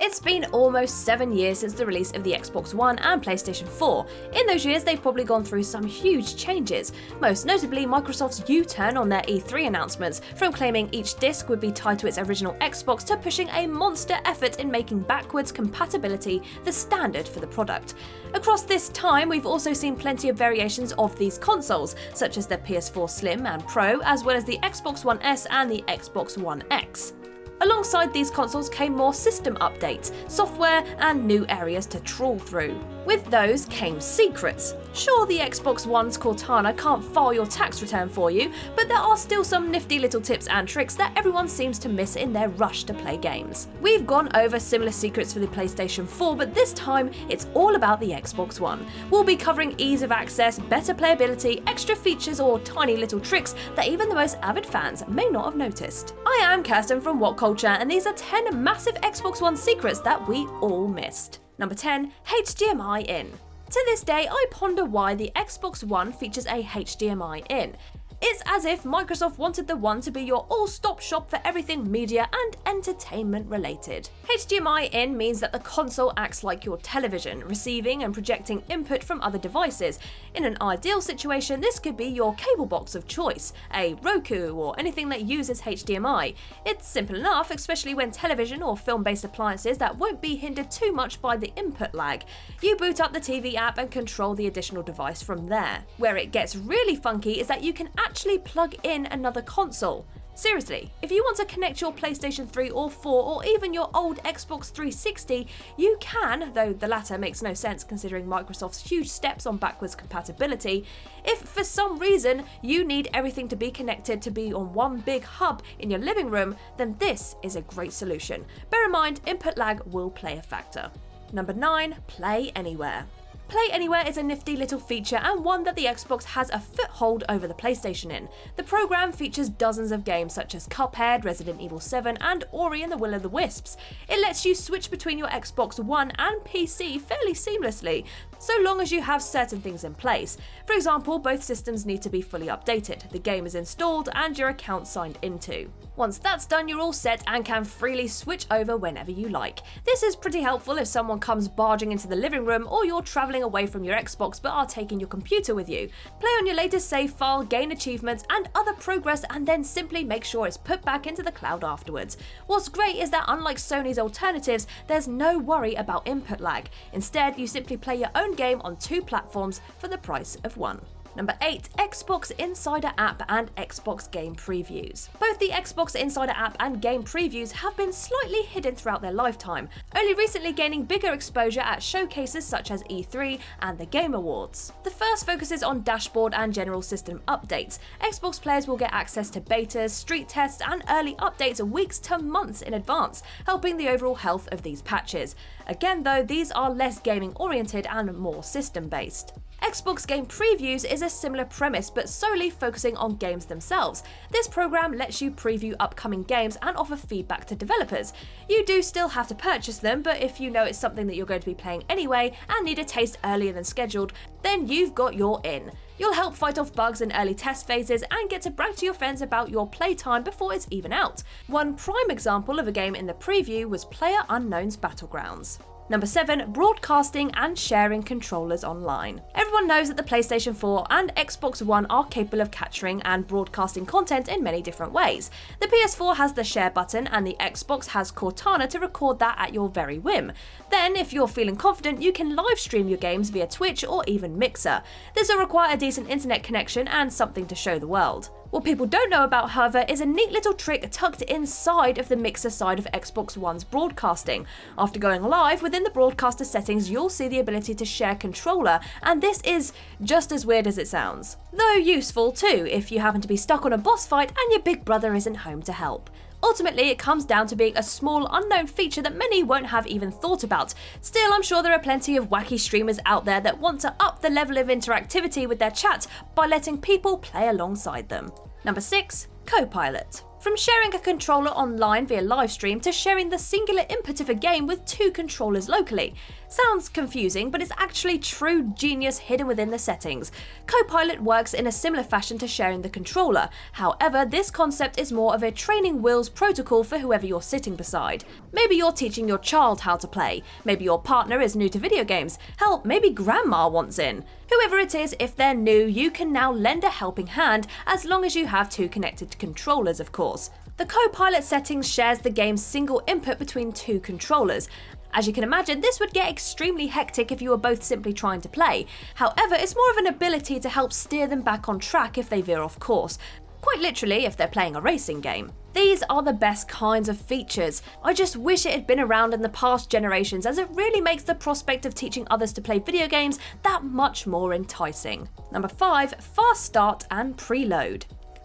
It's been almost 7 years since the release of the Xbox One and PlayStation 4. In those years, they've probably gone through some huge changes, most notably Microsoft's U-turn on their E3 announcements, from claiming each disc would be tied to its original Xbox to pushing a monster effort in making backwards compatibility the standard for the product. Across this time, we've also seen plenty of variations of these consoles, such as the PS4 Slim and Pro, as well as the Xbox One S and the Xbox One X. Alongside these consoles came more system updates, software, and new areas to trawl through. With those came secrets. Sure, the Xbox One's Cortana can't file your tax return for you, but there are still some nifty little tips and tricks that everyone seems to miss in their rush to play games. We've gone over similar secrets for the PlayStation 4, but this time it's all about the Xbox One. We'll be covering ease of access, better playability, extra features, or tiny little tricks that even the most avid fans may not have noticed. I am Kirsten from WhatCulture, and these are 10 massive Xbox One secrets that we all missed. Number 10. HDMI in. To this day, I ponder why the Xbox One features a HDMI in. It's as if Microsoft wanted the One to be your all-stop shop for everything media and entertainment related. HDMI in means that the console acts like your television, receiving and projecting input from other devices. In an ideal situation, this could be your cable box of choice, a Roku, or anything that uses HDMI. It's simple enough, especially when television or film-based appliances that won't be hindered too much by the input lag. You boot up the TV app and control the additional device from there. Where it gets really funky is that you can actually plug in another console. Seriously, if you want to connect your PlayStation 3 or 4 or even your old Xbox 360, you can, though the latter makes no sense considering Microsoft's huge steps on backwards compatibility. If for some reason you need everything to be connected to be on one big hub in your living room, then this is a great solution. Bear in mind, input lag will play a factor. Number 9. Play Anywhere. Play Anywhere is a nifty little feature and one that the Xbox has a foothold over the PlayStation in. The program features dozens of games such as Cuphead, Resident Evil 7 and Ori and the Will of the Wisps. It lets you switch between your Xbox One and PC fairly seamlessly, so long as you have certain things in place. For example, both systems need to be fully updated, the game is installed and your account signed into. Once that's done, you're all set and can freely switch over whenever you like. This is pretty helpful if someone comes barging into the living room or you're travelling away from your Xbox but are taking your computer with you. Play on your latest save file, gain achievements and other progress, and then simply make sure it's put back into the cloud afterwards. What's great is that unlike Sony's alternatives, there's no worry about input lag. Instead, you simply play your own game on 2 platforms for the price of 1. Number 8. Xbox Insider app and Xbox game previews. Both the Xbox Insider app and game previews have been slightly hidden throughout their lifetime, only recently gaining bigger exposure at showcases such as E3 and the Game Awards. The first focuses on dashboard and general system updates. Xbox players will get access to betas, street tests and early updates weeks to months in advance, helping the overall health of these patches. Again though, these are less gaming oriented and more system based. Xbox Game Previews is a similar premise but solely focusing on games themselves. This program lets you preview upcoming games and offer feedback to developers. You do still have to purchase them, but if you know it's something that you're going to be playing anyway and need a taste earlier than scheduled, then you've got your in. You'll help fight off bugs in early test phases and get to brag to your friends about your playtime before it's even out. One prime example of a game in the preview was PlayerUnknown's Battlegrounds. Number 7. Broadcasting and sharing controllers online. Everyone knows that the PlayStation 4 and Xbox One are capable of capturing and broadcasting content in many different ways. The PS4 has the share button and the Xbox has Cortana to record that at your very whim. Then, if you're feeling confident, you can live stream your games via Twitch or even Mixer. This will require a decent internet connection and something to show the world. What people don't know about, however, is a neat little trick tucked inside of the Mixer side of Xbox One's broadcasting. After going live, within the broadcaster settings, you'll see the ability to share controller, and this is just as weird as it sounds. Though useful too, if you happen to be stuck on a boss fight and your big brother isn't home to help. Ultimately, it comes down to being a small, unknown feature that many won't have even thought about. Still, I'm sure there are plenty of wacky streamers out there that want to up the level of interactivity with their chat by letting people play alongside them. Number 6. Copilot. From sharing a controller online via livestream to sharing the singular input of a game with 2 controllers locally. Sounds confusing, but it's actually true genius hidden within the settings. Copilot works in a similar fashion to sharing the controller. However, this concept is more of a training wheels protocol for whoever you're sitting beside. Maybe you're teaching your child how to play. Maybe your partner is new to video games. Hell, maybe grandma wants in. Whoever it is, if they're new, you can now lend a helping hand as long as you have 2 connected controllers, of course. The Copilot settings shares the game's single input between 2 controllers. As you can imagine, this would get extremely hectic if you were both simply trying to play. However, it's more of an ability to help steer them back on track if they veer off course. Quite literally if they're playing a racing game. These are the best kinds of features. I just wish it had been around in the past generations, as it really makes the prospect of teaching others to play video games that much more enticing. Number 5, fast start and preload.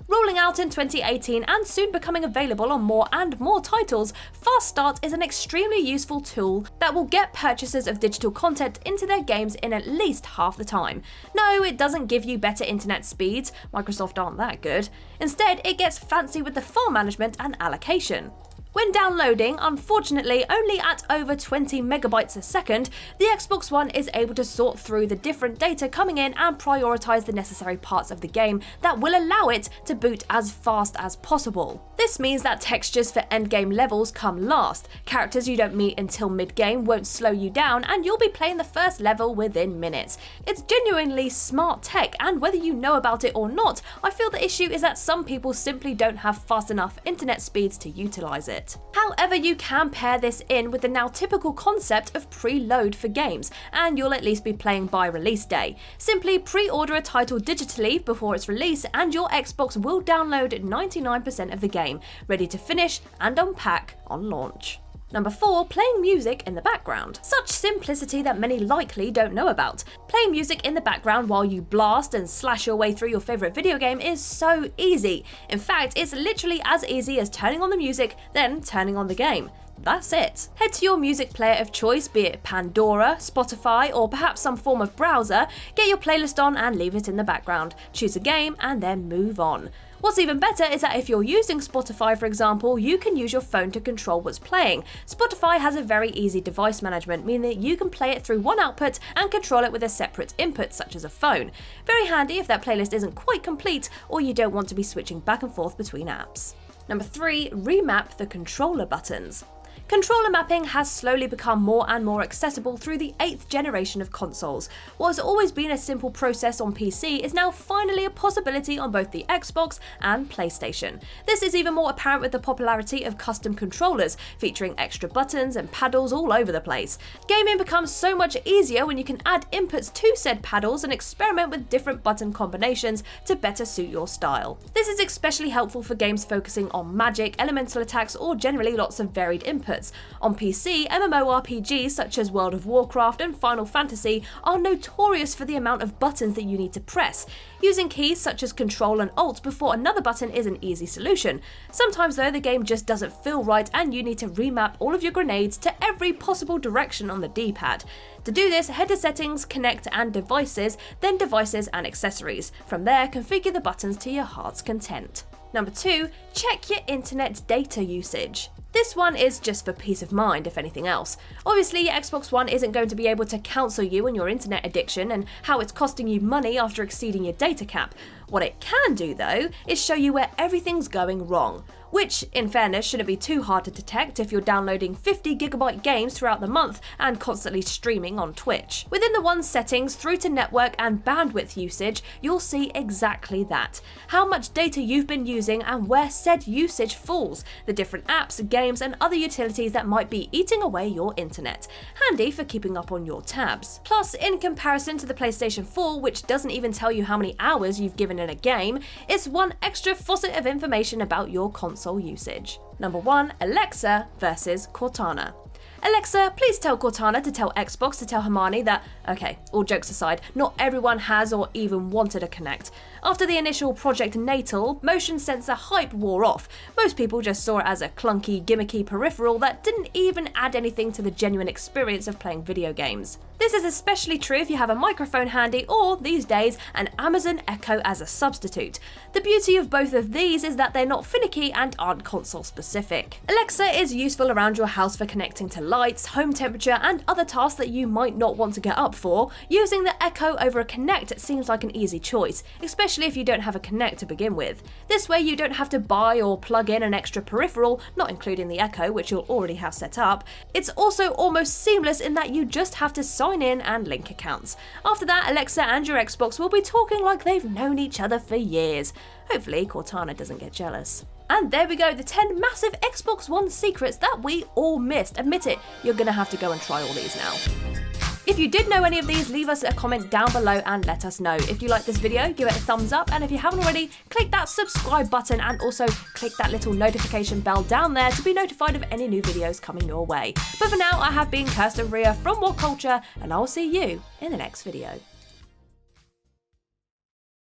Rolling out in 2018 and soon becoming available on more and more titles, Fast Start is an extremely useful tool that will get purchasers of digital content into their games in at least half the time. No, it doesn't give you better internet speeds, Microsoft aren't that good. Instead, it gets fancy with the file management and allocation. When downloading, unfortunately only at over 20 megabytes a second, the Xbox One is able to sort through the different data coming in and prioritise the necessary parts of the game that will allow it to boot as fast as possible. This means that textures for endgame levels come last, characters you don't meet until mid-game won't slow you down, and you'll be playing the first level within minutes. It's genuinely smart tech, and whether you know about it or not, I feel the issue is that some people simply don't have fast enough internet speeds to utilise it. However, you can pair this in with the now typical concept of preload for games, and you'll at least be playing by release day. Simply pre-order a title digitally before its release and your Xbox will download 99% of the game, ready to finish and unpack on launch. Number 4, playing music in the background. Such simplicity that many likely don't know about. Playing music in the background while you blast and slash your way through your favourite video game is so easy. In fact, it's literally as easy as turning on the music, then turning on the game. That's it. Head to your music player of choice, be it Pandora, Spotify, or perhaps some form of browser, get your playlist on and leave it in the background. Choose a game and then move on. What's even better is that if you're using Spotify, for example, you can use your phone to control what's playing. Spotify has a very easy device management, meaning that you can play it through one output and control it with a separate input, such as a phone. Very handy if that playlist isn't quite complete or you don't want to be switching back and forth between apps. Number 3, remap the controller buttons. Controller mapping has slowly become more and more accessible through the 8th generation of consoles. What has always been a simple process on PC is now finally a possibility on both the Xbox and PlayStation. This is even more apparent with the popularity of custom controllers, featuring extra buttons and paddles all over the place. Gaming becomes so much easier when you can add inputs to said paddles and experiment with different button combinations to better suit your style. This is especially helpful for games focusing on magic, elemental attacks, or generally lots of varied inputs. On PC, MMORPGs such as World of Warcraft and Final Fantasy are notorious for the amount of buttons that you need to press. Using keys such as Control and Alt before another button is an easy solution. Sometimes though, the game just doesn't feel right and you need to remap all of your grenades to every possible direction on the D-pad. To do this, head to Settings, Connect and Devices, then Devices and Accessories. From there, configure the buttons to your heart's content. Number 2, check your internet data usage. This one is just for peace of mind, if anything else. Obviously, your Xbox One isn't going to be able to counsel you on your internet addiction and how it's costing you money after exceeding your data cap. What it can do, though, is show you where everything's going wrong. Which, in fairness, shouldn't be too hard to detect if you're downloading 50GB games throughout the month and constantly streaming on Twitch. Within the One's settings, through to network and bandwidth usage, you'll see exactly that. How much data you've been using and where said usage falls, the different apps, games, and other utilities that might be eating away your internet. Handy for keeping up on your tabs. Plus, in comparison to the PlayStation 4, which doesn't even tell you how many hours you've given in a game, it's one extra faucet of information about your console usage. Number 1, Alexa versus Cortana. Alexa, please tell Cortana to tell Xbox to tell Hermione that, okay, all jokes aside, not everyone has or even wanted a Kinect. After the initial Project Natal, motion sensor hype wore off. Most people just saw it as a clunky, gimmicky peripheral that didn't even add anything to the genuine experience of playing video games. This is especially true if you have a microphone handy or, these days, an Amazon Echo as a substitute. The beauty of both of these is that they're not finicky and aren't console specific. Alexa is useful around your house for connecting to lights, home temperature and other tasks that you might not want to get up for. Using the Echo over a Kinect seems like an easy choice, especially if you don't have a Kinect to begin with. This way you don't have to buy or plug in an extra peripheral, not including the Echo, which you'll already have set up. It's also almost seamless in that you just have to sign in and link accounts. After that, Alexa and your Xbox will be talking like they've known each other for years. Hopefully Cortana doesn't get jealous. And there we go, the 10 massive Xbox One secrets that we all missed. Admit it, you're gonna have to go and try all these now. If you did know any of these, leave us a comment down below and let us know. If you like this video, give it a thumbs up, and if you haven't already, click that subscribe button and also click that little notification bell down there to be notified of any new videos coming your way. But for now, I have been Kirsten Ria from WhatCulture, and I will see you in the next video.